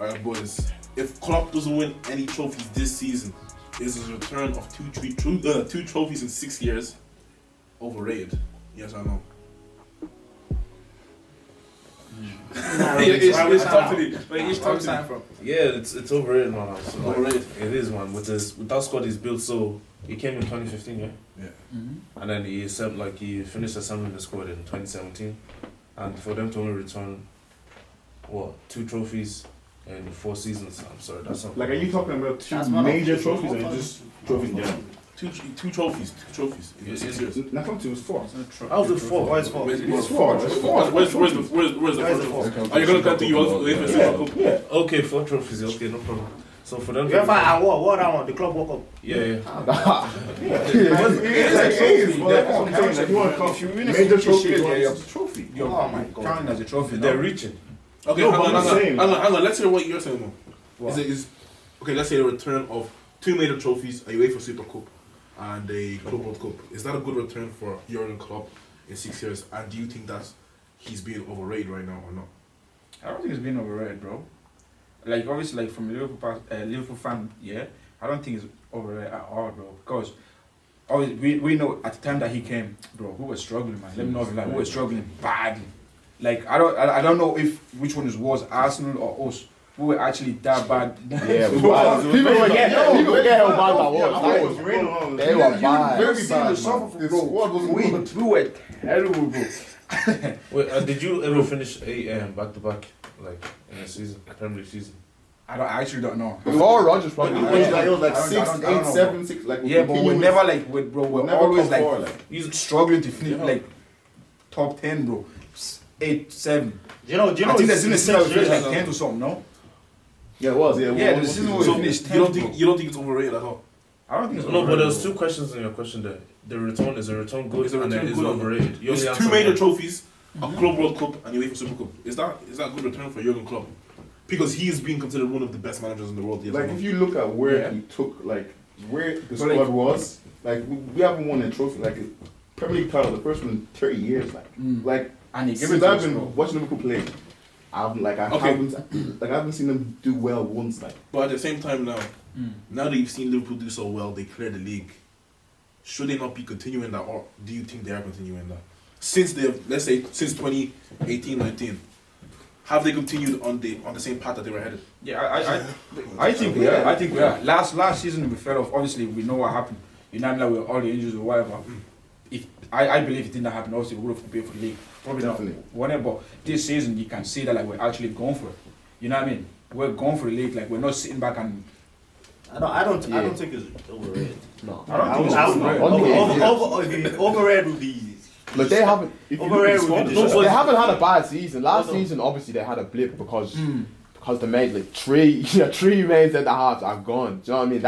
Alright, boys. If Klopp doesn't win any trophies this season, is his return of two trophies in 6 years overrated? Yes or no? Yeah, it's overrated, man. So Overrated. It is, man. With that squad he's built, so he came in 2015, yeah. Yeah. Mm-hmm. And then he finished assembling the squad in 2017, and for them to only return, 2 trophies in 4 seasons. I'm sorry, that's not. Like, are you talking about two major trophies or just trophies in general? Two trophies. In 6 years. Not two, it was 4. How's it 4? Why is 4? It's 4. Where's the first trophy? Are you gonna continue UEFA Super Cup? Yeah. Okay, 4 trophies. Okay, no problem. So for them, UEFA what I want, the club World Cup. yeah. It's like trophy. That's what I'm saying. Like, you want to come major trophy, you want a trophy. Oh my god. Counting as a trophy. They're reaching. Okay, No, hang but I'm saying- on. Let's hear what you're saying, though. What? Okay, let's say the return of 2 major trophies, a UEFA Super Cup and a Club World Cup. Is that a good return for Jurgen Klopp in 6 years? And do you think that he's being overrated right now or not? I don't think it's been overrated, bro. Like, obviously, like, from a Liverpool fan, yeah, I don't think it's overrated at all, bro. Because we know at the time that he came, bro, who was struggling, man. Let me know if like, who was struggling badly. Like, I don't know if which one was Arsenal or us. We were actually that bad. Yeah, people forget how bad that was. They were bad. Very bad. We were terrible, bro. Wait, did you ever finish a back-to-back, like, in a season, Premier League season? I actually don't know. Before Rodgers probably. It was like I 6, don't 8, know. 7, 6. Like, Yeah, but we're never like, we're never always top like, 4, like. he's struggling to finish like top 10, bro. 8, 7. Do you know? I think there's in the season we finished like 10 10 or something, no? Yeah, it was. Yeah, the season we So finished 10. you don't think it's overrated at all? I don't think it's No, but overrated. there's 2 questions in your question there. The return, is a return good, Is the and then return is good it or overrated? You There's only 2 answer major one. trophies, a Club World Cup and UEFA Super Cup. Is that a good return for Jurgen Klopp? Because he is being considered one of the best managers in the world. Like, if you look at where he took, like, where the squad was, like, we haven't won a trophy, like, Premier League title, the first one in 30 years, like. Like, And he gave since it to I've us, been bro. watching Liverpool play, I haven't seen them do well once, like. But at the same time now that you've seen Liverpool do so well, they cleared the league. Should they not be continuing that, or do you think they are continuing that? Since let's say since 2018-19, have they continued on the same path that they were headed? Yeah, I think we are. I think we are. Last season we fell off. Obviously, we know what happened. You know, like with all the injuries or whatever. If I believe it didn't happen, obviously we would have competed for the league. Probably Definitely. not. Whatever. But this season, you can see that like we're actually going for it. You know what I mean? We're going for the league. Like we're not sitting back and. I don't think it's overrated. No. I don't think it's overrated. Overrated would be. But they haven't. Overrated would be. They haven't had a bad season. Last season, obviously, they had a blip because they made like three main centre halves are gone. Do you know what I mean?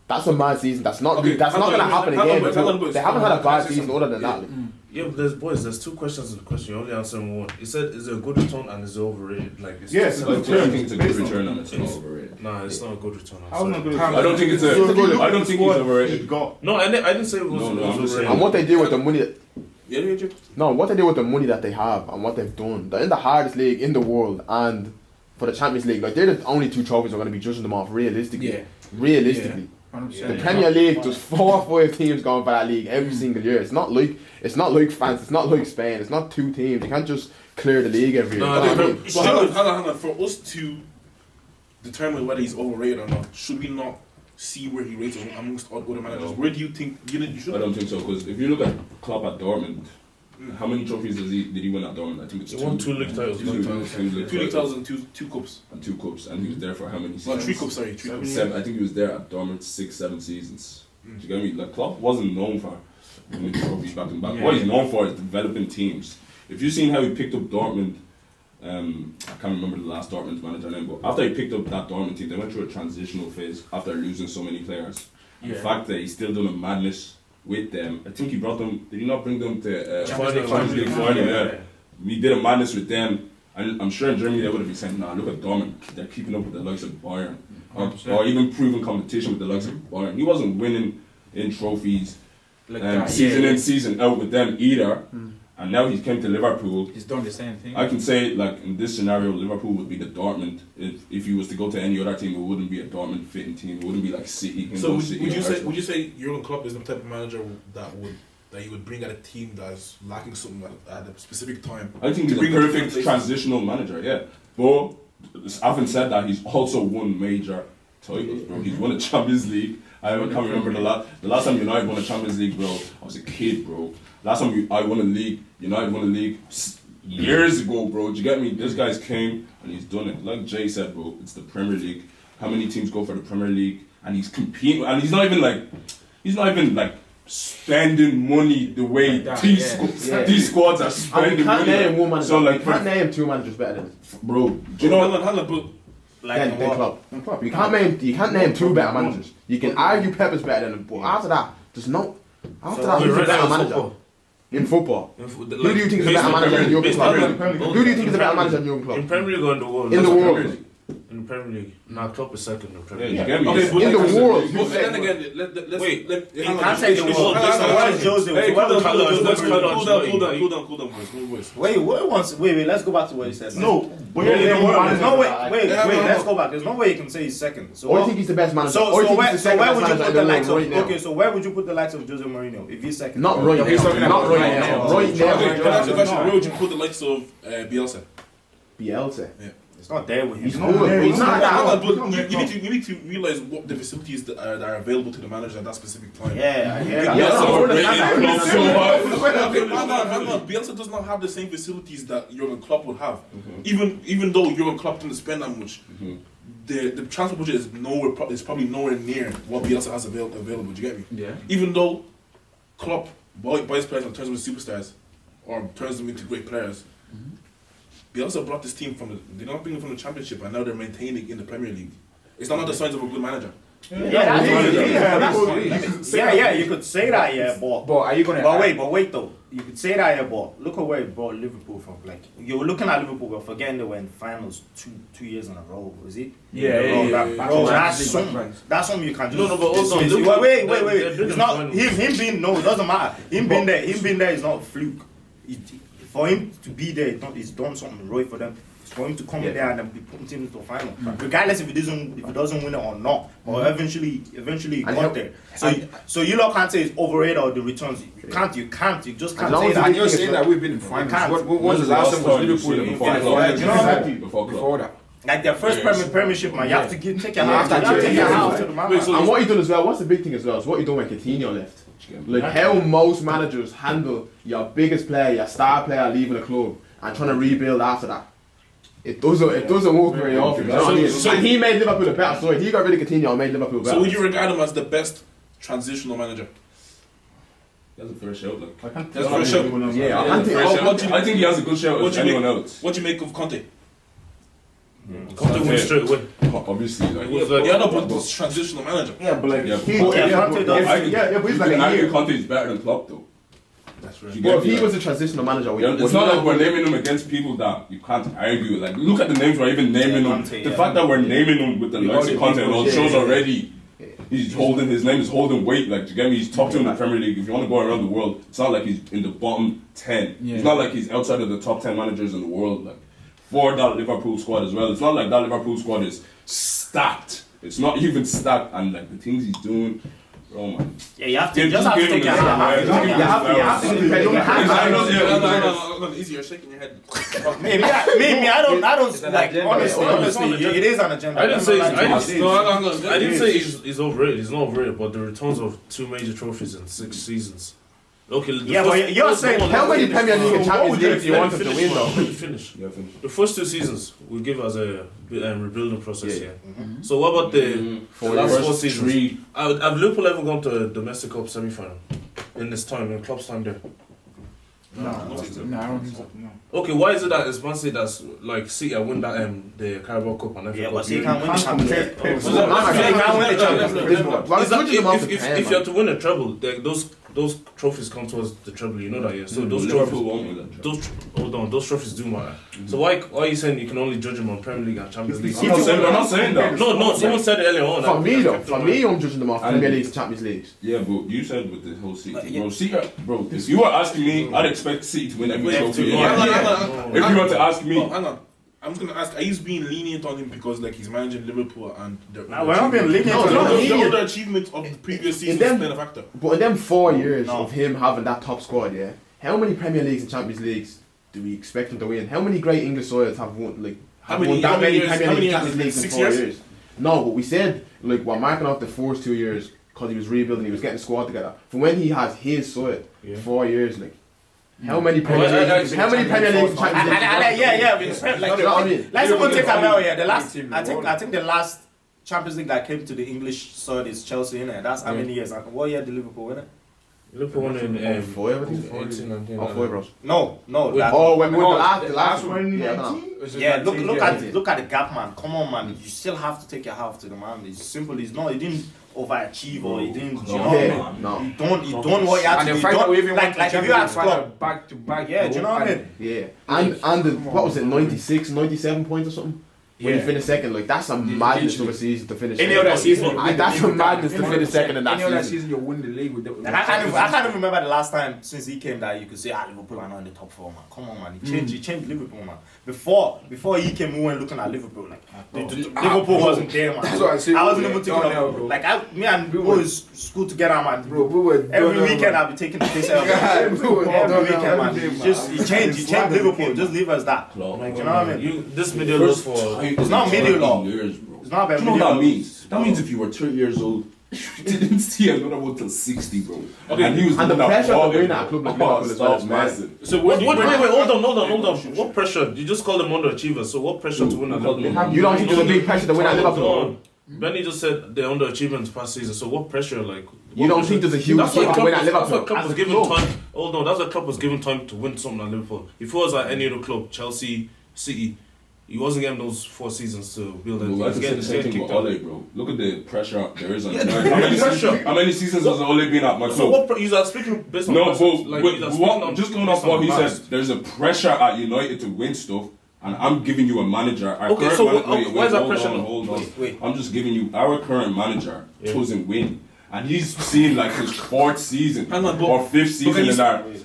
That's a mad season. That's not Okay, that's not hang gonna on, happen hang on, again. hang on, boys. They haven't had a bad Can I say season something? other than that. Like. Yeah, but there's 2 questions in the question. You're only answering one. He said, is it a good return and is it overrated? Like, it's Yes, it's it's like, a I think it's a good return and it's not overrated. Nah, it's not a good return. I'm How not sorry. good? I don't think it's a. I don't think he's overrated. No, I didn't say it was, No, it I'm was just saying. And what they do with the money. What they do with the money that they have and what they've done. They're in the hardest league in the world, and for the Champions League, like they're the only 2 trophies we're going to be judging them off realistically. Yeah. Realistically. 100%. The Premier League, there's 4 or 5 teams going for that league every single year. It's not like France. It's not like Spain. It's not 2 teams. You can't just clear the league every year. No, You know what I mean? but hang on. For us to determine whether he's overrated or not, should we not see where he rates amongst other managers? Where do you think you should? I don't think so, because if you look at Klopp at Dortmund, how many trophies did he win at Dortmund? I think it's He won 2 league titles. 2 league 2 league titles titles and two cups. and 2 cups, and he was there for how many Well, seasons? 3 cups. Sorry, 3 cups. 7. I think he was there at Dortmund 6, 7 seasons. Do you get me? Like Klopp wasn't known for winning trophies back and back. Yeah. What he's known for is developing teams. If you've seen how he picked up Dortmund, I can't remember the last Dortmund manager name, but after he picked up that Dortmund team, they went through a transitional phase after losing so many players. The fact that he's still doing a madness with them, I think he brought them. Did he not bring them to Champions League final? Yeah. He did a madness with them, and I'm sure in Germany they would have been saying, "Nah, look at Dortmund. They're keeping up with the likes of Bayern, or even proven competition with the likes of Bayern." He wasn't winning in trophies, Like that, season yeah. in, season out with them either. And now he came to Liverpool. He's done the same thing. I can say, like, in this scenario, Liverpool would be the Dortmund. If he was to go to any other team, it wouldn't be a Dortmund fitting team. It wouldn't be like City. So would you say Jurgen Klopp is the type of manager that you would bring at a team that's lacking something at a specific time? I think he's a perfect transitional manager, yeah. But having said that, he's also won major titles, bro. He's won a Champions League. I can't remember the last time United won a Champions League, bro. I was a kid, bro. Last time I won a league, United won a league years ago, bro. Do you get me? This guy's came and he's done it. Like Jay said, bro, it's the Premier League. How many teams go for the Premier League? And he's competing, and he's not even like spending money the way these squads are spending You can't money. name one manager. So like, you can't name two managers better than bro, do you know? than Klopp. You can't name two better managers. You can argue Pep is better than him, but after that, there's no. After that, who's a better manager in football? Who do you think is a better manager than Jurgen Klopp? Who do you think is a better manager than Jurgen Klopp? In Premier League or in the world? In the world. In the Premier League. Nah, Klopp is second in the Premier Yeah, League. you get me? Okay, In the world. But then again, let's Wait, You can't say the world. Hold Why is Jose? Hey, Why cool is down, Jose? cool down, boys. Wait, let's go back to what he said. No, but There's no way. Wait, let's go back. There's no way you can say he's second. So Or you think he's the best manager? So, Or you so, think where, he's the so second where best would you manager put in the the likes world of? right now? Okay, so where would you put the likes of Jose Mourinho if he's second? Not right He's now. talking Not about right now. Right Okay, can I ask you a now. question? Where would you put the likes of Bielsa? Bielsa. It's not there with him. He's good. He's not that. You need to realize what the facilities that are available to the manager at that specific time. Yeah, I hear that. Yeah, so Bielsa does not have the same facilities that Jurgen Klopp would have. Even though Jurgen Klopp didn't spend that much, the transfer budget is probably nowhere near what Bielsa has available. Do you get me? Yeah. Even though Klopp buys players and turns them into superstars, or turns them into great players, Bielsa brought this team they don't bring them from the Championship, and now they're maintaining in the Premier League. It's not the signs of a good manager. Yeah, you could say that, yeah, but are you gonna? but wait though. You could say that, yeah, but look at where it brought Liverpool from. Like you were looking at Liverpool, but forgetting they were in finals two years in a row. Was it? Bro, that's something you can just. No, but also wait. It's not him being it doesn't matter. Him being there is not a fluke. For him to be there, he's done something right for them. For him to come there and then be putting teams into a final, regardless if he doesn't win it or not, or eventually he got there. So you lot can't say it's overrated or the returns. You just can't say that. And you're saying that we've been in finals. What was the last time was Liverpool in finals? Before that. Like their first premiership, man, you have to take your hands to the man. And what he done as well, what's the big thing as well, is what he done when Coutinho left. Like how most managers handle your biggest player, your star player leaving the club and trying to rebuild after that. It doesn't work very often. You know what I mean? And he made Liverpool a better story. He got rid of Coutinho and made Liverpool better. So would you regard him as the best transitional manager? That's a fair shout, like. That's a fair shout. Yeah, I think he has a good shout as anyone else. What do you make of Conte? Conte win straight away. Obviously, like. But this transitional manager. Yeah, but like, Yeah, but he's like a year. Conte is better than Klopp, though. That's right. But if he was a transitional manager, It's not like we're naming him against people that you can't argue with. Like, look at the names we're even naming them. The fact that we're naming him with the likes of Conte and all shows already. His name is holding weight. Like, do you get me? He's top 2 in the Premier League. If you want to go around the world, it's not like he's in the bottom 10. Yeah. It's not like he's outside of the top 10 managers in the world. Like, for that Liverpool squad as well. It's not like that Liverpool squad is stacked. It's not even stacked. And like the things he's doing, bro, man. Yeah, you have to take your hand. No, easy. You're shaking your head. Me, I don't like. Honestly, it is an agenda. I didn't say he's overrated. He's not overrated, but the returns of 2 major trophies in 6 seasons. Okay, but you're saying how many Premier League and Champions League do you want him to win though? Finish. The first 2 seasons we give as a rebuilding process here. So what about the last 4 seasons? Have Liverpool ever gone to a domestic cup semi-final in this time, in Klopp's time there? No, I don't think so. No. Okay, why is it that it's Man City that's like City win that the Carabao Cup and FA Cup? But City can't win the Champions League. If you have to win a treble, those those trophies come towards the treble. You know that, yeah. So those Liverpool won't win that trophy. those trophies do matter. So why are you saying you can only judge them on Premier League and Champions League? I'm not saying that. No. Someone said it earlier on. For me, I'm judging them off Premier League and Champions League. Yeah, but you said with the whole City, bro. If you were asking me, I'd expect City to win every trophy. If you were to ask me, hang on. I'm gonna ask: are you being lenient on him because like he's managing Liverpool and we're not being lenient. The underachievement of the previous season is playing a factor. But in them 4 years of him having that top squad, yeah, how many Premier Leagues and Champions Leagues do we expect him to win? How many great English sides have won many Premier League Champions Leagues in 4 years? No, but we said like we're marking off the first 2 years because he was rebuilding, he was getting the squad together. From when he has his side, 4 years, like. How many Premier Leagues? How many Premier Leagues? Let's even take a yeah. The last, I think the last Champions League that came to the English side is Chelsea, innit? That's how many years? What year did Liverpool win it? Liverpool won in 18, 19. No. When we won the last one. Yeah, look at the gap, man. Come on, man. You still have to take your half to the man. It's simple. It's not. He didn't overachieve or he didn't. You know, no. You don't what you have to do. Like if you had Klopp back to back. Yeah, do you know what I mean? Yeah, and what was it? 96, 97 points or something. When you finish second, like that's a madness of a season to finish. Any other season, that's a madness to finish second in that season. Any other season, you win the league with the. I can't even remember the last time since he came that you could say, Liverpool are not in the top 4, man. Come on, man. He changed Liverpool, man. Before he came, we weren't looking at Liverpool like Liverpool wasn't there, man. That's what I said. I wasn't even thinking of like me and we was school together, man. Bro, we were every weekend I'll be taking the piss out. Every weekend, man. He changed Liverpool. Just leave us that. Like, you know what I mean? This video looks for. It's not media law. Years, bro. It's not about you know media what that law. means? That means if you were 30 years old, you didn't see another one till 60, bro. Okay, and he was the pressure to win at a club like Liverpool is that's massive. So wait, hold on. What pressure? You just called them underachievers. So what pressure to win at Liverpool? You don't think there's a big pressure to win at Liverpool? Benny just said they're underachievements past season. So what pressure? Like you don't think there's a huge pressure to win at Liverpool? That's why Klopp was given time. Oh no, that's why Klopp was given time to win something at Liverpool. If he was at any other club, Chelsea, City. He wasn't getting those 4 seasons to build it. Well, I can say the same thing with Ole, bro. Look at the pressure there is on him. How many seasons has Ole been at my club? So what? You're speaking based on just going off what he said. There's a pressure at United to win stuff, and I'm giving you a manager. Okay, so why is that pressure? Hold on. I'm just giving you our current manager doesn't win, and he's seen like his 4th season or 5th season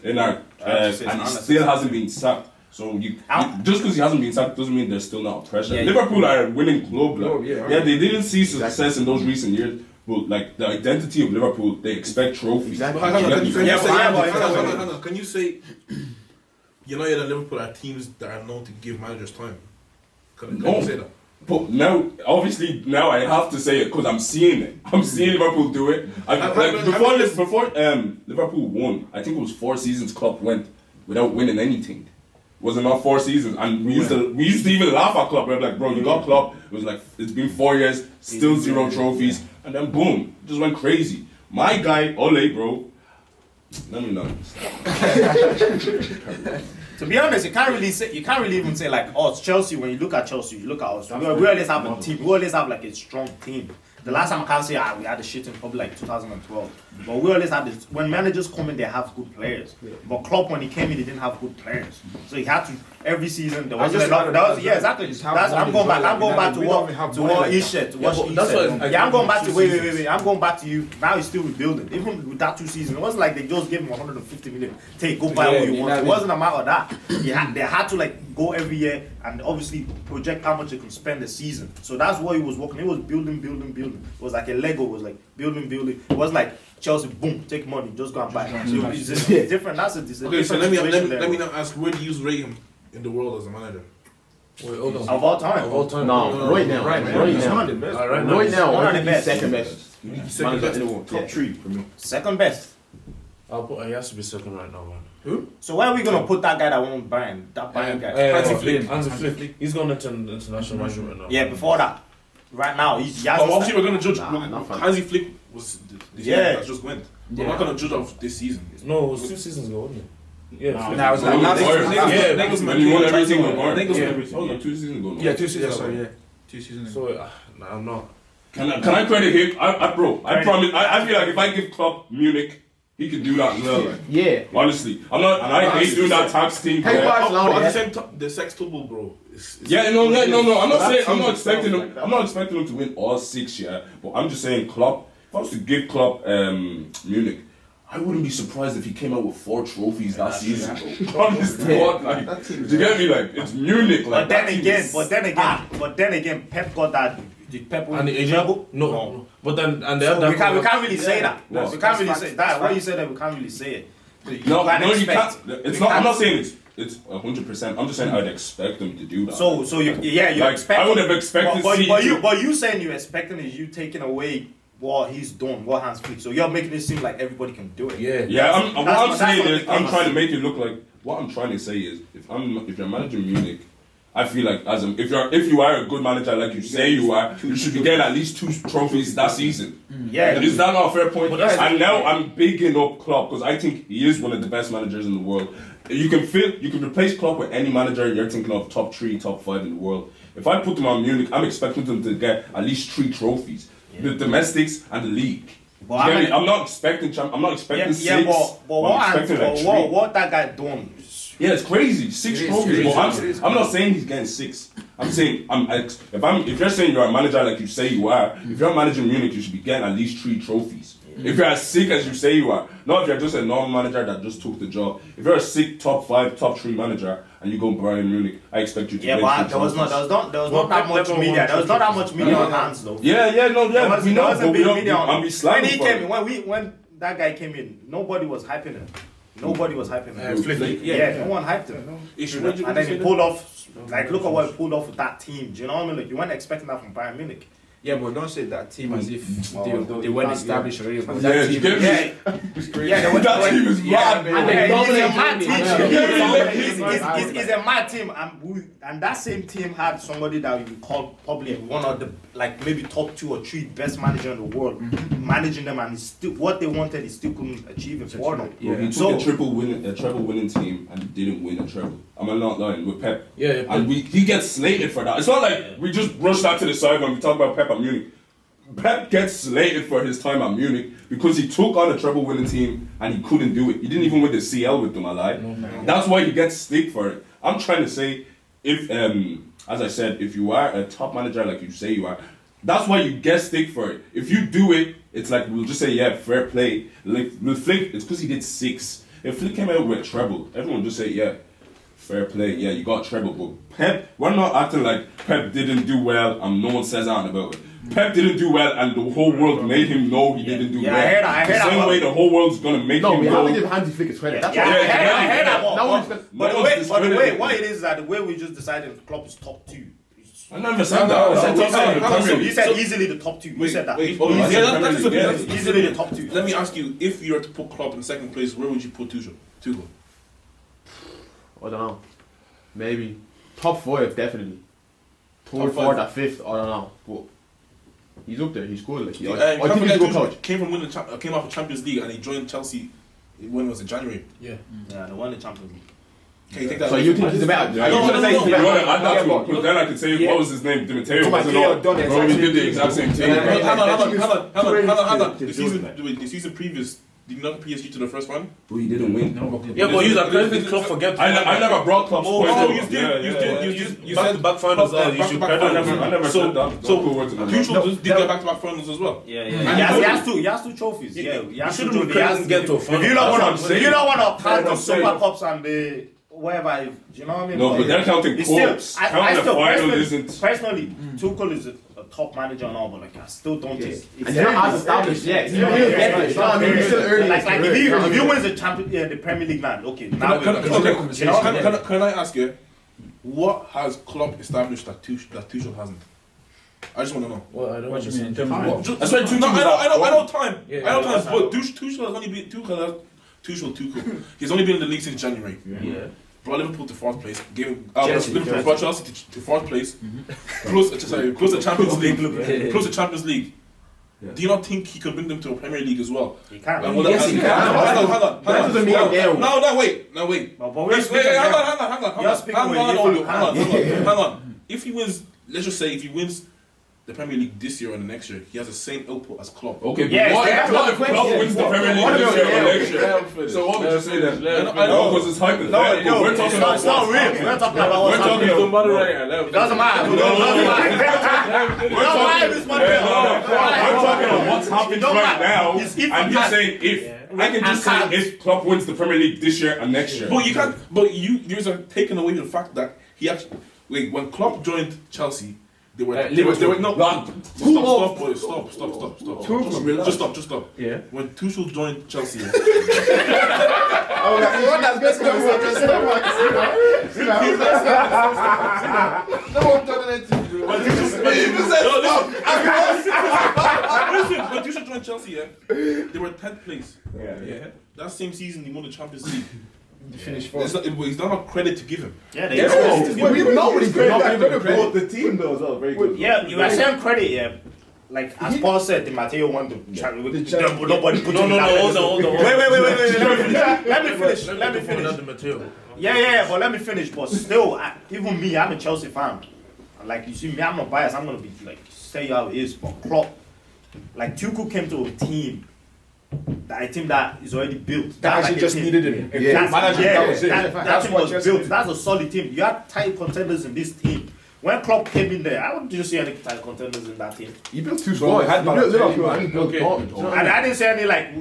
in our and he still hasn't been sacked. So just because he hasn't been sacked doesn't mean there's still not pressure. Liverpool are a winning club. Like, they didn't see success in those recent years, but like the identity of Liverpool, they expect trophies. Can you say United and Liverpool are teams that are known to give managers time? Can you say that? But now, obviously, I have to say it because I'm seeing it. I'm seeing Liverpool do it. Before Liverpool won, I think it was 4 seasons Klopp went without winning anything. Was it not 4 seasons? And we used to even laugh at Klopp. We were like, bro, you got Klopp. It was like, it's been 4 years, still 0 trophies. And then boom, just went crazy. My guy, Ole, bro. Let me know. To be honest, you can't really even say like, oh, it's Chelsea. When you look at Chelsea, you look at us. We always have a team. We always have like a strong team. The last time I can't say we had a shit in probably like 2012. But we always had this. When managers come in, they have good players. But Klopp, when he came in, he didn't have good players. So he had to every season. There wasn't a lot. Exactly. I'm going back to what he said. I'm going back to wait. I'm going back to you. Now he's still rebuilding. Even with that 2 seasons, it wasn't like they just gave him 150 million. Go buy what you want. It wasn't a matter of that. They had to like go every year and obviously project how much they can spend a season. So that's what he was working. He was building. It was like a Lego. It was like building. It was like Chelsea, boom, take money, just go and buy. So it's different. That's a different so let me now ask, where do you rate him in the world as a manager? Wait, hold on. Of all time? No, right now. Right now, one of the best. Second best. Second best. Top 3 for me. Second best. He has to be second right now, man. Who? So where are we gonna put that guy that won't Bayern? That Bayern guy? Hansi Flick. He's going into international ranking right now. Yeah, before that. Right now, obviously we're gonna judge. Hansi Flick was the year that just went. We're not gonna judge off this season. No, it was 2 seasons ago, wasn't it? Yeah, now it's like when you won everything with Bayern. 2 seasons ago. Yeah, 2 seasons. Sorry, yeah, 2 seasons ago. So I'm not. Can I credit him? Bro, I promise. I feel like if I give Klopp Munich He could do that as well. Like. Yeah. Honestly, I'm not, and I hate doing that tax thing. Hey, But at the same time, the sextuple, bro. No. I'm not saying. I'm not team expecting sounds him. like that. I'm not expecting him to win all 6. Yeah, but I'm just saying, Klopp. If I was to give Klopp Munich, I wouldn't be surprised if he came out with 4 trophies that season. Honest to God, like, do you get me? Like, it's Munich. Like, but then again, Pep got that. Did Pep win And the treble? No. But then and they So have that. we can't really say that. No. We can't really say that. What you said that we can't really say it. No, you expect- can't. It's not. I'm not saying it's 100%. I'm just saying I'd expect them to do that. So you Like, expect. I would have expected. But you saying you expecting is you taking away what he's done, what Hans Flick. So you're making it seem like everybody can do it. Yeah. What I'm saying not is, the I'm case. trying to make it look like. What I'm trying to say is, if you're managing Munich, I feel like if you are a good manager like you say you are, you should be getting at least 2 trophies that season. Yeah. Is that not a fair point? But that's- And now I'm bigging up Klopp because I think he is one of the best managers in the world. You can replace Klopp with any manager you're thinking of, top 3, top 5 in the world. If I put them on Munich, I'm expecting them to get at least 3 trophies: the domestics and the league. But I'm not expecting 6. but I'm what expecting like 3. what that guy done? Yeah, it's crazy. 6 trophies. But I'm not saying he's getting 6. I'm saying if you're saying you're a manager like you say you are, if you're managing Munich, you should be getting at least 3 trophies. If you're as sick as you say you are, not if you're just a normal manager that just took the job. If you're a sick top 5, top 3 manager and you go Bayern Munich, I expect you to Yeah, win but 3 there was trophies. not that much media. There was not that much media on hands though. We know, There but wasn't we big don't. media on I'm him. be slamming for it. When that guy came in, nobody was hyping him. Nobody was hyping him. Flick. Yeah, no one hyped him. And then he pulled off, like, look at what he pulled off with that team. Do you know what I mean? Like, you weren't expecting that from Bayern Munich. Yeah, but don't say that team as if Well, they weren't established already. But Yeah, that you team, get me? That team is mad, bro. And they dominate It's a mad team, and that same team had somebody that you call probably one of the, like, maybe top 2 or 3 best manager in the world, managing them, and it's still what they wanted, he still couldn't achieve it for them. Bro, he took a treble winning team and didn't win a treble. I'm not lying with Pep. Yeah. And he gets slated for that. It's not like we just rush that to the side when we talk about Pep at Munich. Pep gets slated for his time at Munich because he took on a treble winning team and he couldn't do it. He didn't even win the CL with them, I lie. That's why he gets stick for it. I'm trying to say, if as I said, if you are a top manager like you say you are, that's why you get stick for it. If you do it, it's like we'll just say, yeah, fair play. Like with Flick, it's because he did 6. If Flick came out with a treble, everyone would just say, yeah, fair play. Yeah, you got treble. But Pep, we're not acting like Pep didn't do well and no one says anything about it. Pep didn't do well and the whole world made him know he didn't do well. I heard that. The same way the whole world's gonna make No, him we have know. to give Hansi Flick his credit. That's I what heard that. No one's gonna- But the way, what it is that the way we just decided Klopp is top 2. I never said that. I said top 7 in the You Premier said League. easily the top 2. You Wait, said that. wait, Oh, yeah, that's a yeah. bit- Easily the top 2. Let me ask you, if you were to put Klopp in second place, where would you put Tuchel? I don't know. Maybe top 5 definitely. Top 3rd, 4th, five. or 5th. I don't know. But he's up there. He's good. Like, I I think he's a good coach. Came from winning, came off the Champions League and he joined Chelsea. When was it? January. Yeah. Yeah, they won the Champions League. Can you take that? So you think he's a better? Yeah, I don't you want to say he's a You better. want to add that to Yeah, it? Because then I could say, what was his name? Dimiteo wasn't Dimiteo on. done it. Bro, we did the exact same thing. Yeah, bro. Hang on. to The do season, that. the season previous, did you not PSG to the first round? But he didn't win. Yeah, but he's a perfect club for get. I never brought Klopp's point Oh, up. you You said the back finals. You should back credit finals. him. I never So- said that. so Don't put words in my mouth. Tuchel did get back to back finals as well. Yeah. He has 2 trophies. Yeah, he has 2 shouldn't trophies. credit get to a final. If you That's don't what I'm want to, saying. if you don't want to count That's the what I'm saying. Super Cups and the whatever, you know what I mean? No, but they're counting It's still- cups. I Counting the still final personally- isn't. Personally, Tuchel is a top manager and all, but like I still don't think. And he's not as established yet. He's not really get there. You know what I mean? He's still early. Like if he wins the Premier League now, okay. Now Can I ask you, what has Klopp established that Tuchel hasn't? I just want to know. Well, I don't What you mean in terms Time. of what? That's right. I know time. Yeah, I know yeah, time. But Tuchel has only been Tuchel. He's only been in the league since January. Yeah. Brought Liverpool to 4th place. Chelsea. Brought Chelsea to 4th place. Plus the Champions League. Plus the Champions League. Yeah. Do you not think he could bring them to a Premier League as well? He can't. Yes, he can. Hang on. That doesn't mean they're- No, wait. But we're Wait, speaking hang here. You're speaking with different hands. on. If he wins, let's just say if he wins the Premier League this year and the next year, he has the same output as Klopp. Okay, but Yes, what that's if Klopp wins the Premier League this year or next year? So what would you say then? I know because it's hypothetical. No, We're talking about it's not real. We're talking about what's We're talking happening. about It doesn't matter. It doesn't matter. We're talking about what's happening right now, and you're saying if. I can just say if Klopp wins the Premier League this year and next year. But you can't. But you're taking away the fact that he actually. Wait, when Klopp joined Chelsea, they were no. Stop, boys! Stop! Just stop! Yeah. When Tuchel joined Chelsea, when Tuchel joined Chelsea, they were 10th place. Yeah. That same season, he won the Champions League. Finish It's not a credit to give him. Yeah, Nobody's great. The team though as well, very good. Yeah, you are saying credit, yeah. Like as Paul said, Di Matteo won the Champions League. Nobody put him down. Hold on. Wait. Let me finish. Another material. Yeah, but let me finish. But still, even me, I'm a Chelsea fan. Like you see me, I'm not biased. I'm gonna be like say how it is. But Klopp, like Tuchel came to a team. A team that is already built. That actually just needed him. That team was built. That's a solid team. You had tight contenders in this team. When Klopp came in there, I wouldn't just see any tight contenders in that team. You built two squads. You built Liverpool and you built Dortmund. And I didn't see any like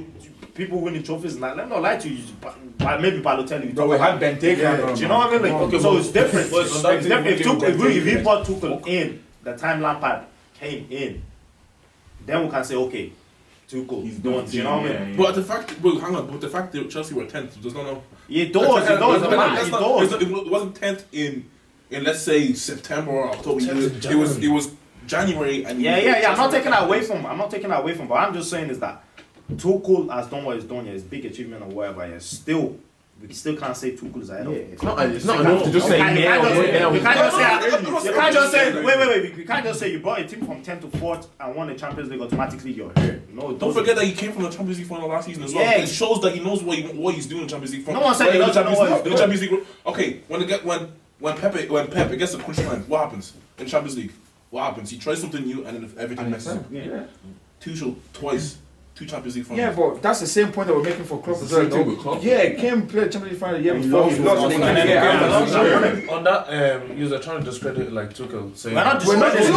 people winning trophies and that. Let me not lie to you. Maybe Balotelli. Bro, we had Benteke. Do you know what I mean? Like, okay, so it's different. It's different. If we brought Tuchel in, the time Lampard came in, then we can say, okay, Tuchel, he's doing. Do you know what I mean? But the fact that Chelsea were 10th does not know. Yeah, it does. It wasn't 10th in let's say September or October. It was January and yeah. I'm not taking that away from. But I'm just saying is that Tuchel has done what he's done. Yeah, it's big achievement or whatever. Yeah, we still can't say Tuchel is ahead of. It's not enough to just say you can't just say wait. You can't just say you brought a team from 10th to 4th and won the Champions League automatically you're here. No, don't forget that he came from the Champions League final last season as well. Yeah. It shows that he knows what he's doing in the Champions League. No one said he doesn't know what he's doing. Champions League. Okay, when Pep gets the crunch time, what happens in Champions League? What happens? He tries something new and then everything messes up. Yeah. Tuchel twice. 2 Champions League finals. Yeah, but that's the same point that we're making for Klopp as well. Yeah, came play Champions League final the year before. He lost. On that, you're trying to discredit like Tuchel. Saying We're not discrediting.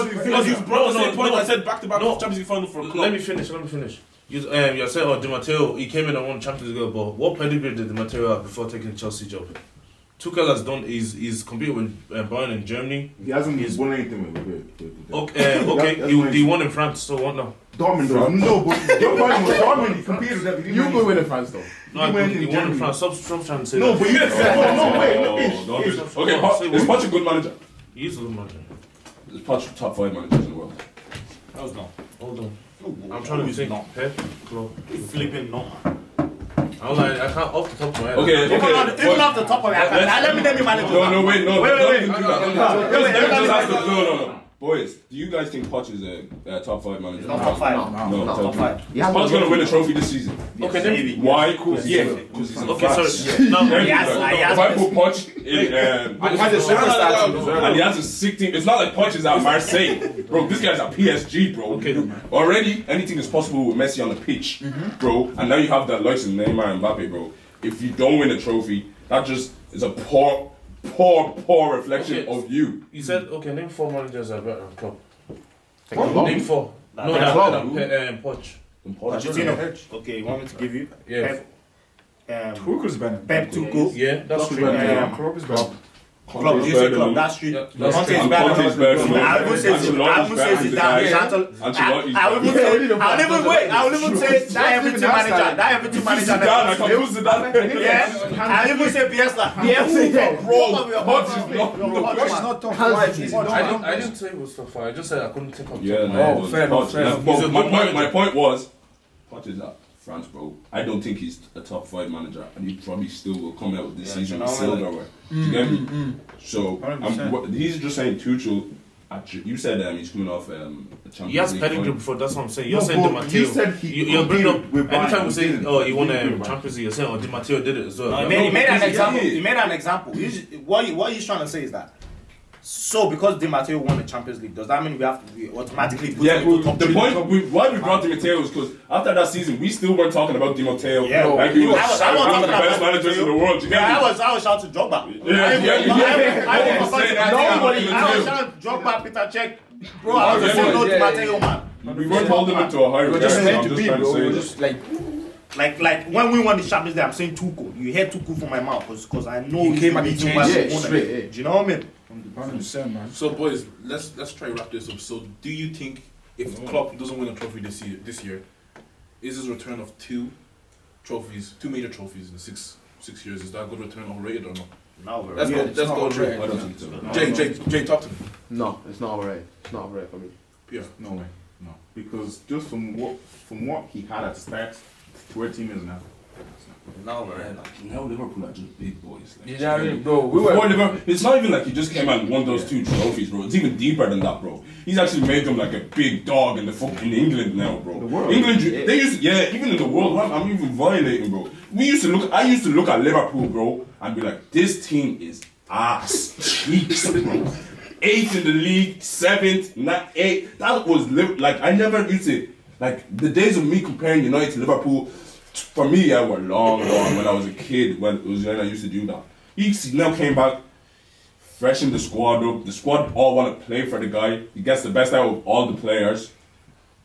Because you brought the same point. I said back to back Champions League final for Klopp. Let me finish. You said, Di Matteo, he came in and won Champions League, but what pedigree did Di Matteo have before taking the Chelsea job? Tuchel has done. He's competed with Bayern in Germany. He hasn't won anything with them. Okay. He won in France. So what now? Dortmund though. No, but your point was Dortmund. He competed with them. You will win in France though. No, he won in France. Stop trying to say no, that. but you said no. Okay, is Poch a good manager? He's a good manager. Is Poch top 5 managers in the world? That was no. Hold on. I'm trying to think. Pep, Klopp. Flipping no. I'm like, I can't off the top of my head. Okay. Even off the top of it, let me manage. Wait. Wait. No. Boys, do you guys think Poch is a top 5 manager? Not top 5. No, top 5. Poch's gonna win a trophy this season. Okay, maybe. Why? Because he's in France. Sorry. No, If I put Poch in, and he has a sick team. It's not like Poch is at Marseille, bro. This guy's at PSG, bro. Okay. Already, anything is possible with Messi on the pitch, bro. And now you have that license, Neymar and Mbappe, bro. If you don't win a trophy, that just is a poor reflection of you. You said, okay, name 4 managers that are better than Klopp. What? Name 4. No, Poch. Pochettino. Okay, you want me to give you? Yeah. Tuchel's better. Pep Tuchel. Yeah, that's true. Klopp is better. Klopp, you say Klopp, that's true. Conte is better. I would say Zidane. I would even say that Everton manager. Yeah. I even say Bielsa. Poch is not top 5. I didn't say it was top 5. I just said I couldn't take up. Yeah, no. Fair enough. My point was, Poch is at France, bro. I don't think he's a top 5 manager, and he probably still will come out this season with silverware. Do you get me? So he's just saying Tuchel. You said he's coming off a Champions League. He has pedigree before. That's what I'm saying. You're saying Di Matteo. He said you're bringing up anytime we say he won a Champions League. You're saying Di Matteo did it as well. He made an example. What he's trying to say is that So because Di Matteo won the Champions League, does that mean we automatically put Yeah, him into top the three? point why we brought Di Matteo is because after that season, we still weren't talking about Di Matteo. Yeah, like he was I was one of talking the best about managers in the Matteo. world. You get me? I was shouting Drogba. I was saying Nobody. Di I was Matteo. shouting Drogba, Peter Cech. Bro, I was saying no to Matteo, man. We weren't holding him to a high We're regard. just so meant I'm to just be, trying to bro. say We're that. just like. Like when we won the Champions League, I'm saying Tuchel. You heard Tuchel from my mouth because I know He came and he he's changed my it opponent. straight, Do you know what I mean? 100%, man. So boys, let's try wrap this up. So do you think if Klopp doesn't win a trophy this year, is his return of two major trophies in 6 years, is that a good return overrated or not? No, Let's go, Jay. I don't think so. Jay, talk to me. No, it's not alright. It's not alright for me. Pierre. No way. No. Because just from what he had at the start to where team is now. No, man. Now Liverpool are just big boys. Like, You know what I mean, bro? We Before were. Liverpool, it's not even like he just came and won those 2 trophies, bro. It's even deeper than that, bro. He's actually made them like a big dog in the fucking England now, bro. The world. England, they used to, even in the world, I'm even violating, bro. I used to look at Liverpool, bro, and be like, this team is ass cheeks, bro. 8th in the league, 7th, not 8th. That was like I never used to like the days of me comparing United to Liverpool. For me, I were long when I was a kid. When I used to do that. He now came back, freshened the squad up. The squad all want to play for the guy. He gets the best out of all the players,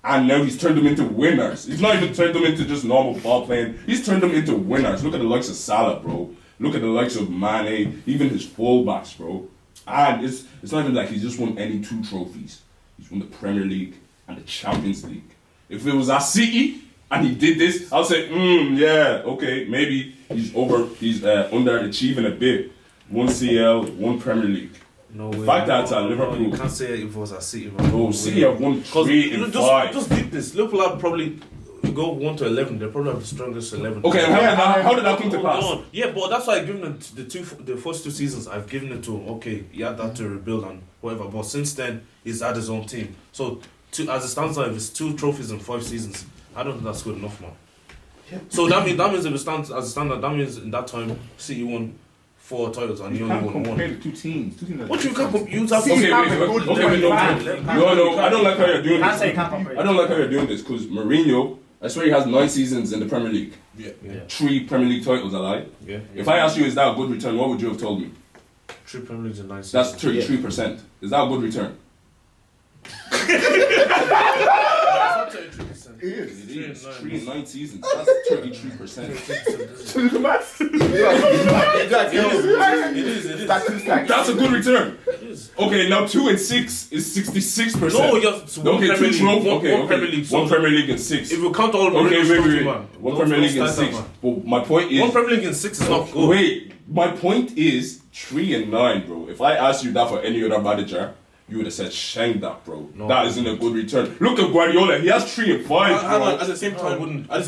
and now he's turned them into winners. He's not even turned them into just normal ball playing. He's turned them into winners. Look at the likes of Salah, bro. Look at the likes of Mane, even his fullbacks, bro. And it's not even like he's just won any 2 trophies. He's won the Premier League and the Champions League. If it was at City and he did this, I'll say, yeah, okay, maybe he's underachieving a bit. 1 CL, 1 Premier League. No The way. fact that Liverpool. No, you can't say it if it was at City, man. Oh, City have won 3 in 5. Just did this. Liverpool have probably go 1 to 11. They probably have the strongest 11. Okay, and how did that come to pass? Hold on. Yeah, but that's why I've given them the first 2 seasons. I've given it to him. Okay, he had that to rebuild and whatever. But since then, he's had his own team. So as it stands now, if it's 2 trophies in 5 seasons, I don't think that's good enough, man. Yeah. So that means if it stands as a standard, that means in that time, City won 4 titles and he only won 1. Compare the 2 teams. What you can't use that? Okay, no, I don't like how you're doing Can't say this. can't compare. I don't like how you're doing this because Mourinho, I swear he has 9 seasons in the Premier League. Yeah. 3 Premier League titles, I lie. Yeah. If I asked you, is that a good return, what would you have told me? 3 Premier Leagues in 9 seasons. That's 33%. Is that a good return? It is. It is. 3 in 9 seasons. That's 33%. The maths. That's a good return. It is. Okay, now 2 and 6 is 66%. No, it's one Okay, Premier 2 League. trophies. One Okay, Premier League. One Premier League and 6. If you count all Okay, Mourinho's trophy, wait. man. One Premier League and Don't start 6. that, man. But my point is. One Premier League in 6 is not good. Wait, my point is 3 and 9, bro. If I asked you that for any other manager, you would have said, shank that, bro. No. That isn't a good return. Look at Guardiola. He has 3 and 5, Hang on, bro. at the same time, wouldn't. at the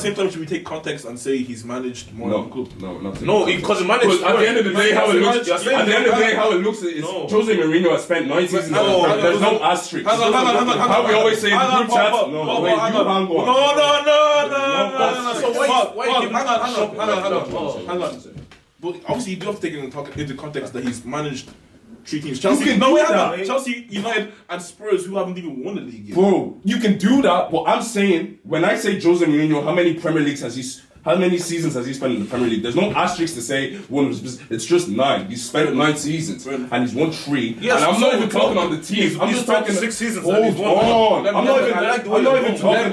same time, should we take context and say he's managed more than club? No, because he managed. Because at the end of the day, how it looks. At the end of the day, how it looks is No. Jose Mourinho has spent 9 seasons. There's no asterisk. Hang on. How we always say in the group chat. No, wait, you hang on. No. So why hang on. But obviously, you do have to take into context that he's managed 3 teams. Chelsea, can do that. Chelsea, United, and Spurs, who haven't even won the league yet. Bro, you can do that, but I'm saying, when I say Jose Mourinho, how many Premier Leagues has he How many seasons has he spent in the Premier League? There's no asterisk to say one was. It's just 9. He's spent 9 seasons and he's won 3. Yes, and I'm not even talking on the team. I'm just talking 6 seasons. Hold on. I'm not even talking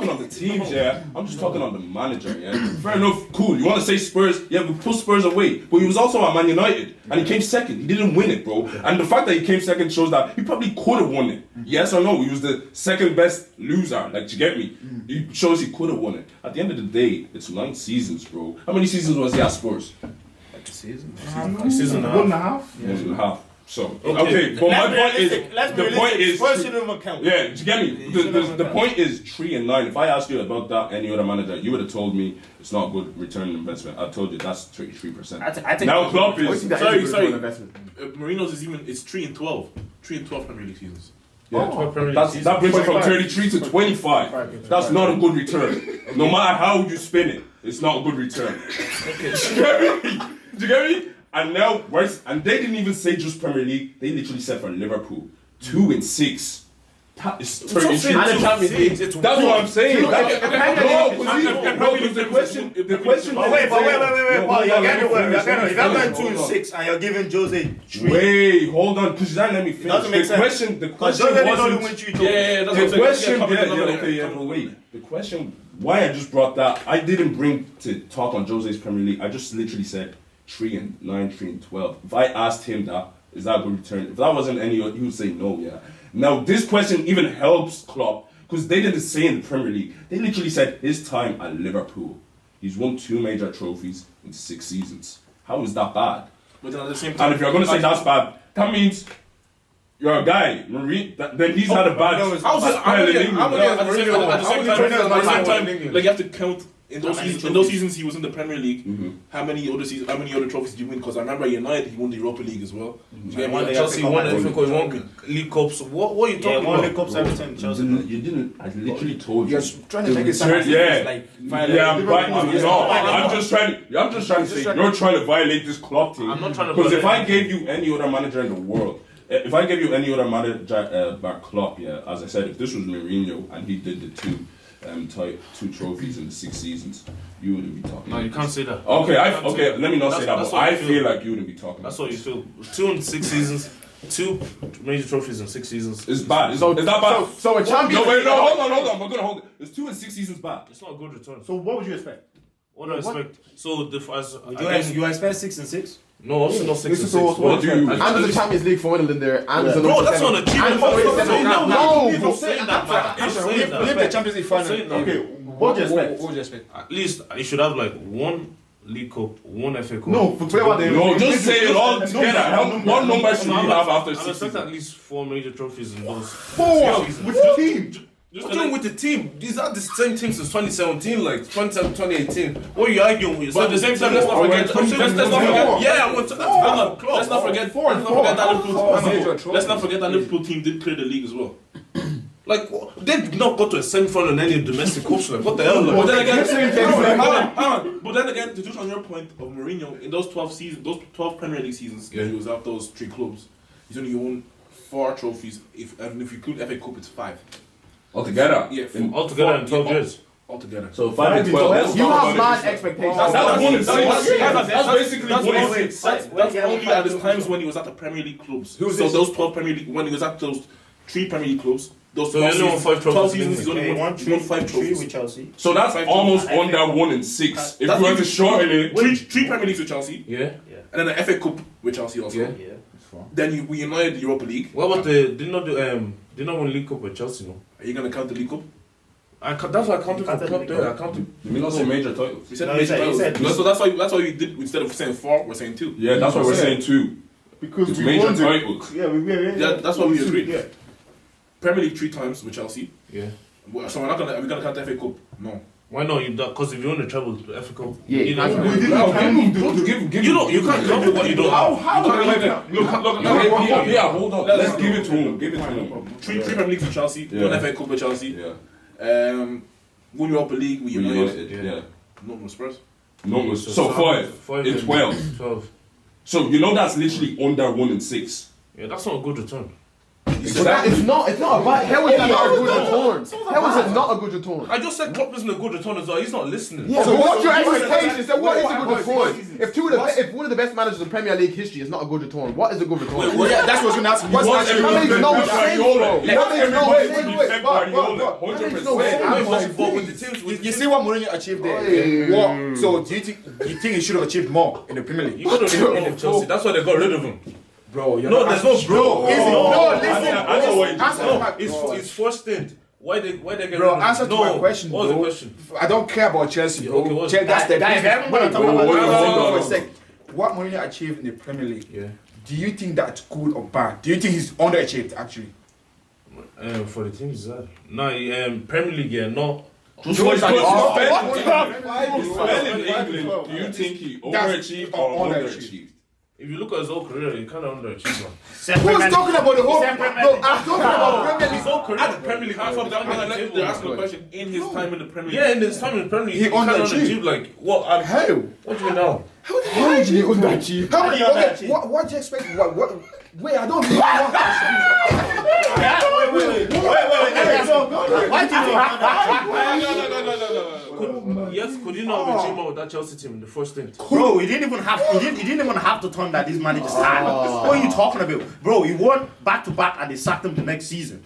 on the teams. Yeah, I'm just talking on the manager. Yeah, fair enough. Cool. You want to say Spurs? Yeah, we put Spurs away, but he was also at Man United and he came second. He didn't win it, bro. And the fact that he came second shows that he probably could have won it. Yes or no? He was the second best loser. Like, you get me? It shows he could have won it. At the end of the day, it's 9 seasons, bro. How many seasons was he at Spurs? Like a season. A season and a half. 1.5. So okay, but my point is, the point is, yeah, do you get me? The point is 3 and 9. If I asked you about that, any other manager, you would have told me it's not a good return on investment. I told you that's 33%. I think Now Klopp is sorry. Mourinho's is 3 and 12. 3 and 12 Premier League seasons. Yeah, that brings it from 33 to 25. That's not a good return. No matter how you spin it, it's not a good return. Do you get me? And now, and they didn't even say just Premier League. They literally said for Liverpool, 2 and 6. That is 33. And the Champions League. That's what I'm saying. No, because the question. Wait. You're getting if I'm going 2 and 6 and you're giving Jose 3. Wait, hold on, because you didn't let me finish. Doesn't make sense. The question wasn't. The question, why I just brought that, I didn't bring to talk on Jose's Premier League. I just literally said 3 and 9, 3 and 12. If I asked him that, is that a good return? If that wasn't any, he would say no, yeah. Now, this question even helps Klopp, because they didn't say in the Premier League. They literally said his time at Liverpool. He's won 2 major trophies in 6 seasons. How is that bad? But then at the same time, And if you're going to say that's bad, that means you're a guy. Then he's had a bad spell in England. At the same time, like you have to count in those seasons he was in the Premier League. How many other trophies did you win? Because I remember at United he won the Europa League as well. Chelsea won the FA Cup, he won League Cups. What are you talking about? League Cups every time. Chelsea. You didn't. I literally told you. You're trying to make it sound I'm just trying to say you're trying to violate this Klopp thing. I'm not trying to. Because if I gave you any other manager in the world, if I gave you any other manager back Klopp, yeah, as I said, if this was Mourinho and he did the 2 trophies in the 6 seasons, you wouldn't be talking. No, you can't say that. Okay, let me not say that, but I feel like you wouldn't be talking. That's what you feel. 2 in 6 seasons, 2 major trophies in 6 seasons. It's bad. Is that bad? So a champion. Hold on. We're gonna hold it. It's 2 in 6 seasons bad. It's not a good return. So what would you expect? What do I expect? So You expect 6 and 6? No, also not 6 and 6. What do you? And there's a Champions League final in there. And there's Bro, that's not an achievement. No, saying that. Leave the Champions League final. Okay, what do you expect? At least you should have like 1 League Cup, 1 FA Cup. No, forget about the. No, just say it all together. What number should you have after I 6 expect seasons? at least 4 major trophies in those. 4 with the team. What's wrong with the team? These are the same team since 2017, like 2018. What are you arguing with? So at the same time, let's not forget. Yeah, let's not forget that Liverpool team did clear the league as well. Like they did not go to a semi-final in any domestic cups. Like what the hell? Like, but then again, to touch on your point of Mourinho, in those 12 Premier League seasons, he was at those 3 clubs. He's only won 4 trophies. If you include FA Cup, it's 5. Altogether? Yeah, altogether in 12 years. Altogether. So 5 and 12. You have mad expectations. That's 1 in 6. That's basically 1 in 6. That's only at the times when he was at the Premier League clubs. So those 12 Premier League, when he was at those 3 Premier League clubs, those 12 seasons, he's only won 5 trophies with Chelsea. So that's almost under 1 in 6. If you want to shorten it. 3 Premier Leagues with Chelsea. Yeah. And then the FA Cup with Chelsea also. Yeah. Then we united the Europa League. What about did not win League Cup with Chelsea, no? Are you gonna count the League Cup? That's why I counted for Club there. I counted. You mean not say major titles? We said major titles. So that's why we did, instead of saying 4, we're saying 2. Yeah, that's why we're saying 2. Because it's we major won titles. Yeah, that's what we agreed. Yeah. Premier League 3 times with Chelsea. Yeah. So are we gonna count the FA Cup? No. Why not? Because if you want to travel to the FA Cup, Yeah, you that's know, right. you can't count what you don't have. Look, hold on. Let's give it to him. Give it to him. 3 Premier Leagues with Chelsea. 1 FA Cup with Chelsea. Yeah. 1 Europa League with United. Yeah. Not with Spurs. No, so 5 in 12. So you know that's literally under 1 in 6. Yeah, that's not a good return. It's not a bad. How is it not a good return? How is it not a good return? I just said Klopp isn't a good return as well. He's not listening. Yeah, so what's your expectations? So what is a good return? If one of the best managers in Premier League history is not a good return, what is a good return? Well, yeah, that's what's going to ask you. That makes no sense, bro. That makes no sense. You see what Mourinho achieved there? What? So do you think he should have achieved more in the Premier League? You could have rid of Chelsea. That's why they got rid of him. Bro, no, there's no bro. It's forced stint. Why they get bro, answer to my question, what was the question? I don't care about Chelsea, bro. Okay, that's the Wait. What Mourinho achieved in the Premier League, yeah. Do you think that's good or bad? Do you think he's underachieved, actually? For the team, is that? No, Premier League, yeah, no. Do you think he overachieved or underachieved? If you look at his whole career, he kind of underachieved, man. Who's talking about the whole? I'm talking about Premier League. His whole career, the Premier League. They're asking a question in his time in the Premier League. Yeah, in his time in the Premier League, he kind of underachieved. Like, what? How? What do you mean now? How did you underachieve? How many? Okay, underachieve? what do you expect? What? Wait, I don't know. Wait. Why do you think? Yes, could you not have achieved more with that Chelsea team in the first stint? Bro, he didn't even have the turn that these managers had. What are you talking about? Bro, he won back to back and they sacked him the next season.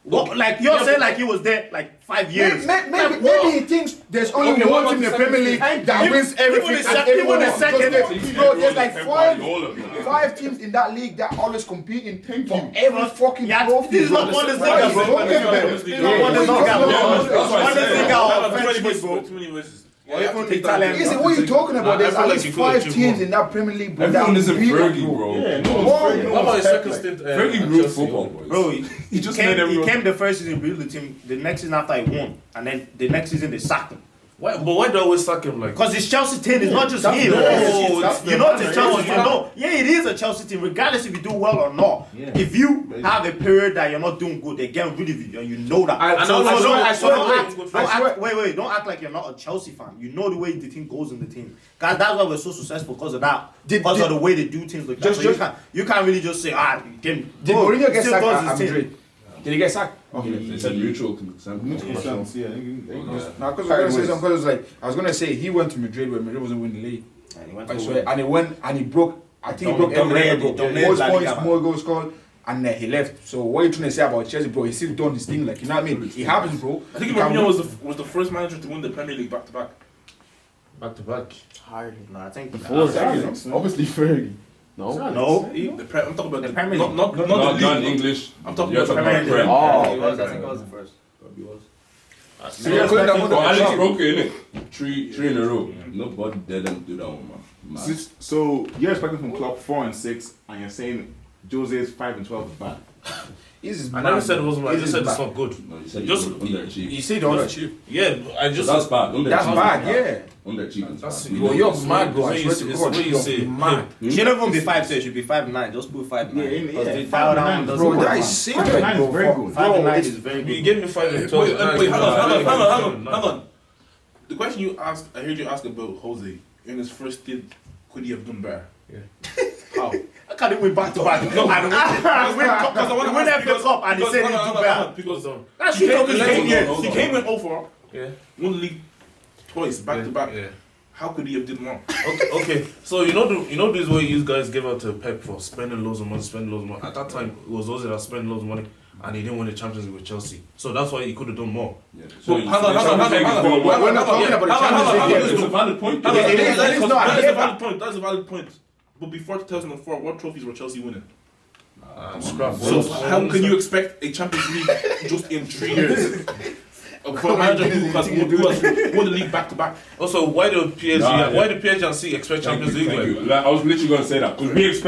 What, like you're saying like he was there like 5 years. Maybe he thinks there's only one team in the Premier League that wins everything and everyone else. Bro, there's like five teams in that league that are always competing for every fucking trophy. This is not Bundesliga, bro. This is not Bundesliga, bro. Or even Italian. Listen, what are you talking about? There's at least 5 teams in that Premier League. Everyone isn't Fergie, bro. Yeah, What about his second stint? Fergie ruled football, Bro, he just made everyone. he came the first season, built the team. The next season after he won, and then the next season they sacked him. Why do I always sack him like? Because it's Chelsea team, it's not just him. You know it's Chelsea team. No, yeah, it is a Chelsea team, regardless if you do well or not. Yeah. If you have a period that you're not doing good, they get rid of you, and you know that. Don't act like you're not a Chelsea fan. You know the way the team goes in the team. Guys, that's why we're so successful because of that. Because of the way they do things like that. So you can't really just say, Did Mourinho get sacked at Madrid? Did he get sacked? They said mutual consent. Yeah. No, because I was gonna say I was gonna say he went to Madrid when Madrid wasn't winning the league. And he went and he broke. I think he broke every record. Most points, more goals scored, and he left. So what are you trying to say about Chelsea, bro? He's still doing his thing, like you know what I mean? It happens, bro. I think Mourinho was the first manager to win the Premier League back to back. Back to back. No, I think Obviously Fergie. No. I'm talking about the Premier League. Not the league. English. I'm talking You're about the talking Premier about League. Prem. I think it was the first. So you're putting that Alex on broke it, innit? Three in a row. Nobody didn't do that one, man. So you're expecting from Klopp 4 and 6, and you're saying Jose's 5 and 12 is bad. I never said it wasn't bad. I just said it's not good. No, you said Just- underachieved. You say don't achieve. Yeah, I just. That's bad. That's bad, yeah. Underachieved. That's bad. Bro, you're mad, bro. I It's swear to what God, you you're say. mad. It shouldn't even be 5, so it should be 5-9. Just put 5-9. Yeah, Because they 5 fell and down. 9, doesn't Bro, work, that man. is sick, 5 and 9 bro. is very good. 5-9 is very You good. gave me 5 and 12. Wait, hang on. The question you asked, I heard you ask about Jose in his first stint. Could he have done better? Yeah. How? I can't win back to back. No, I win FA Cup and he said he do better. Because That shit talking He came in 0-4, yeah. won the league twice, back to back. Yeah. How could he have done more? Okay. So you know this way you guys give out to Pep for spending loads of money. At that time, it was those that spent loads of money, and he didn't win the Champions League with Chelsea. So that's why he could have done more. Yeah. So hang on. We're not talking about the Champions League yet. It's a valid point. It is not. That is a valid point. That's a valid point. But before 2004, what trophies were Chelsea winning? Scrap. So how can you expect a Champions League just in 3 years? For a manager who has won the league back to back. Also, why do PSG and C expect Champions League? Thank you. Like, I was literally going to say that because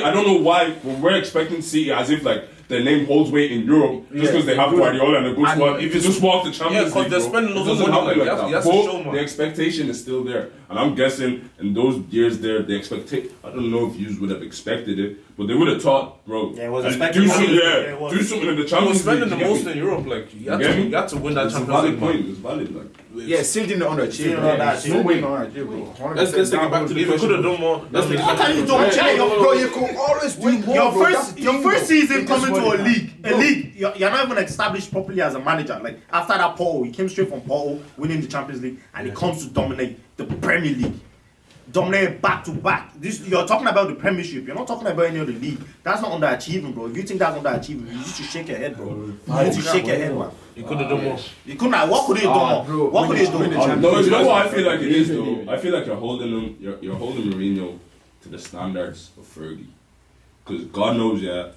I don't know why when we're expecting City as if like their name holds weight in Europe just because they have Guardiola and a good squad. If you just walk the Champions League, they're spending loads of doesn't money. happen Like, like you that. have to show, But man. the expectation is still there, and I'm guessing in those years there, the expectation. I don't know if you would have expected it, but they would have thought, bro, Yeah, it was and expected. do something. Yeah, it was. Do something in the He was Champions League. spending the most in Europe. Like you had to win that It's a Champions valid League. point. Man. It's valid. Like. Yeah, still didn't underachieve. Still bro. not that No way shit. not underachieve, bro. Let's take it back to the If we could have done more, let's take it How back can to you the don't check? Bro, you could always do more, Your bro. That's the first thing, bro. season It coming is to what a league, you're not even established properly as a manager. Like after that Porto, he came straight from Porto, winning the Champions League, and he comes to dominate the Premier League. Dominate back to back. You're talking about the Premiership. You're not talking about any other league. That's not underachieving, bro. If you think that's underachieving, you need to shake your head, bro. You need to shake your head, man. You could have done more. You couldn't. What could he do more? bro, What could he do? No, you know what I feel like it is though. I feel like you're holding him. You're holding Mourinho to the standards of Fergie, because God knows, yeah.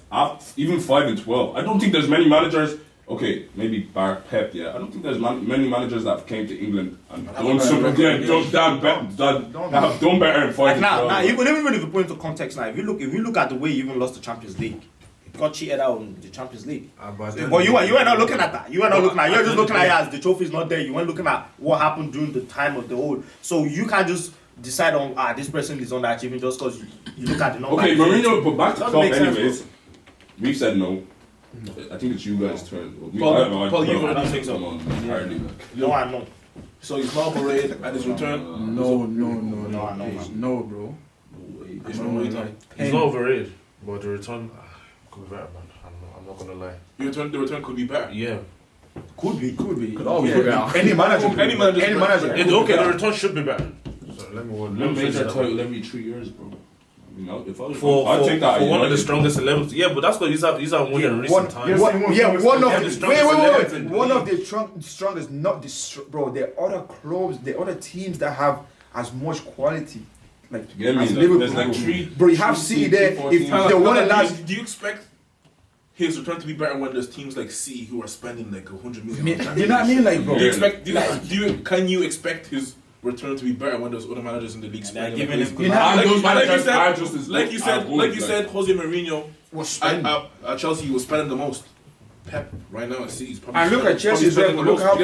Even 5 and 12, I don't think there's many managers. Okay, maybe bar Pep, yeah. I don't think there's many managers that came to England and done something. Yeah, have done better in 5 Like and 12. now, even if you put into context now, if you look at the way you even lost the Champions League, you got cheated out in the Champions League. But you were not looking at that. You were not looking at. You're just looking at the trophy's not there. You weren't looking at what happened during the time of the old. So you can't just decide on this person is underachieving just because you look at the number. Okay, Mourinho, but back to Doesn't Klopp make sense, anyways. We've said no. I think it's you guys' turn. Paul, I you don't already think so. Come on, hardly. No, I know. So he's not overrated at his return. No, bro. He's not overrated. He's not overrated, but the return could be better, man. I'm not gonna lie. The return could be better. Yeah. Could be. Could always be better. Any manager. Okay, the return should be better. So let me make that that title every 3 years, bro. You know, if I for take that for one of the strongest 11s. Yeah, but that's what he's winning in recent times. One of the strongest, not the bro. The other clubs, the other teams that have as much quality, like as Liverpool. There's like 3. Bro, you have City there. If they want to last, do you expect his return to be better when there's teams like City who are spending like 100 million? You know what I mean, like bro. Can you expect his return to be better when there's other managers in the league spending? Like you said, Jose Mourinho was spending at Chelsea. He was spending the most. Pep right now at City is probably. And look at Chelsea as well. Look how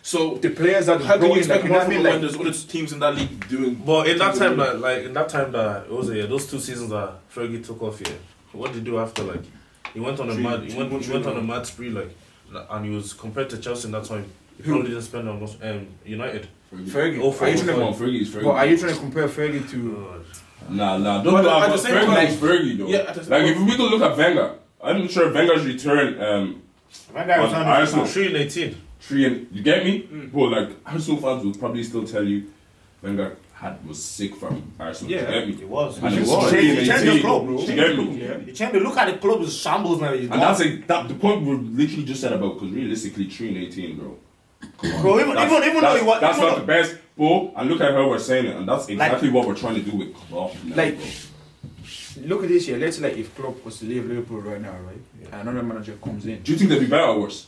so the players that how can you expect more from when there's other teams in that league doing? But in that time that it was those 2 seasons that Fergie took off here. What did he do after? Like he went on a mad spree, like, and he was compared to Chelsea in that time. He probably didn't spend on most United. Fergie. Fergie. But are you trying to compare Fergie to? Nah. Don't do that. Fergie though. Yeah, like if we could look at Wenger, I'm sure Wenger's return. Arsenal 3 and 18. You get me? But like Arsenal fans will probably still tell you Wenger was sick from Arsenal. Yeah, you get me? It was. And He changed the club, bro. You get me? Yeah. He changed. Look at the club's shambles now. And that's the point we literally just said about, because realistically 3 and 18, bro. Bro, even though he was, that's not the best, bro. And look at how we're saying it, and that's exactly what we're trying to do with Klopp now, like, bro. Look at this year. Let's say like if Klopp was to leave Liverpool right now, right, and another manager comes in. Do you think they'd be better or worse?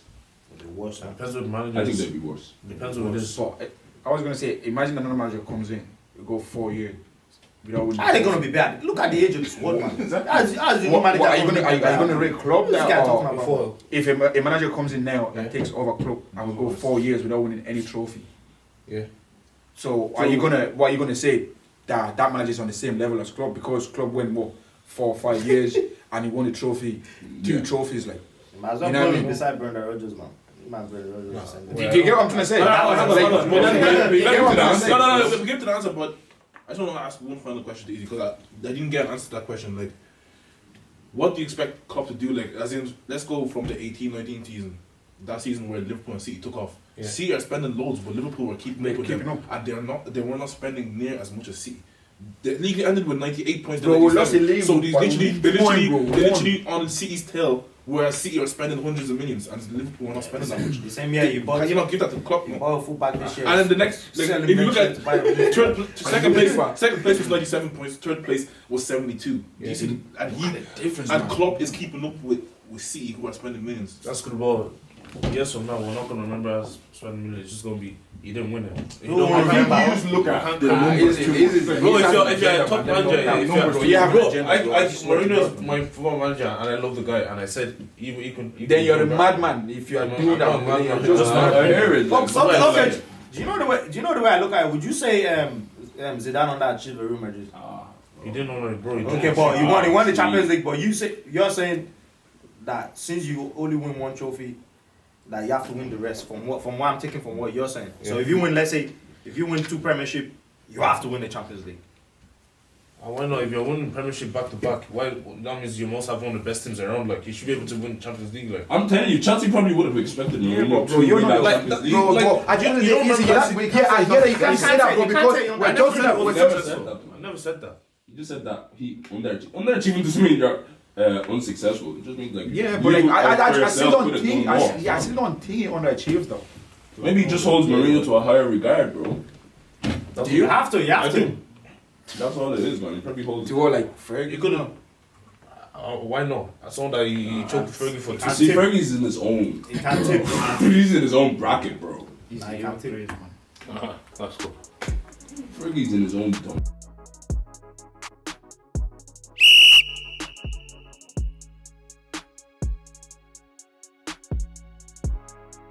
Worse. Depends what the manager. I think they'd be worse. Depends what it is. So I was gonna say, imagine another manager comes in, we go 4 years without winning. How are they gonna be bad? Look at the age of this world, man. Are you gonna rate Klopp This guy talking now? about Or if a manager comes in now and takes over Klopp and will go 4 years without winning any trophy? Yeah. So what are you gonna say that manager is on the same level as Klopp because Klopp went 4 or 5 years and he won a trophy, 2 trophies, like. Might as well put him beside Brendan Rodgers, man. Do you get what I'm trying to say? We get to the answer, but I just want to ask one final question to Easy because I didn't get an answer to that question. Like, what do you expect Klopp to do? Like, as in, let's go from the 18-19 season, that season where Liverpool and City took off. Yeah. City are spending loads, but Liverpool were keeping up with them, and they were not spending near as much as City. The league ended with 98 points. Bro, we lost the league. So they literally on City's tail. Whereas City are spending hundreds of millions and Liverpool are not spending that much. The same year you bought. Can you not give that to Klopp? You bought a fullback this year. And then the next, like, if you look at second place was 97 points, third place was 72. You see, and Klopp is keeping up with City who are spending millions. That's good ball. Yes or no, we're not gonna remember us spending millions. It's just gonna be he didn't win it. You just look at the numbers. Bro, if you're a top manager, Mourinho's my football manager, and I love the guy, and I said you can. Then you're a madman if you are doing that. You're just mad. I hear it. Okay. Do you know the way I look at it? Would you say Zidane underachieved Real Madrid? He didn't know it, bro. Okay, but he won the Champions League. But you're saying that since you only win 1 trophy, that you have to win the rest. From what I'm taking from what you're saying. Yeah. So if you win, let's say, if you win 2 Premiership, you have to win the Champions League. Why not? If you're winning Premiership back to back, why? That means you must have one of the best teams around. Like you should be able to win Champions League. Like I'm telling you, Chelsea probably would have expected Mourinho to win that Champions League. I hear that you can't say that, bro, because we're talking about. I never said that. You just said that he underachieving doesn't mean you're unsuccessful. It just means like but like I still don't think I still don't think he underachieved though. Maybe he just holds Mourinho to a higher regard, bro. Do you have to? You have to. That's all it is, man. He probably holds. To go like Fergie. You couldn't. Why not? I saw that he choked Fergie for 2. See, Fergie's in his own. He can't tip. He's in his own bracket, bro. He can't tip. That's cool. Fergie's in his own.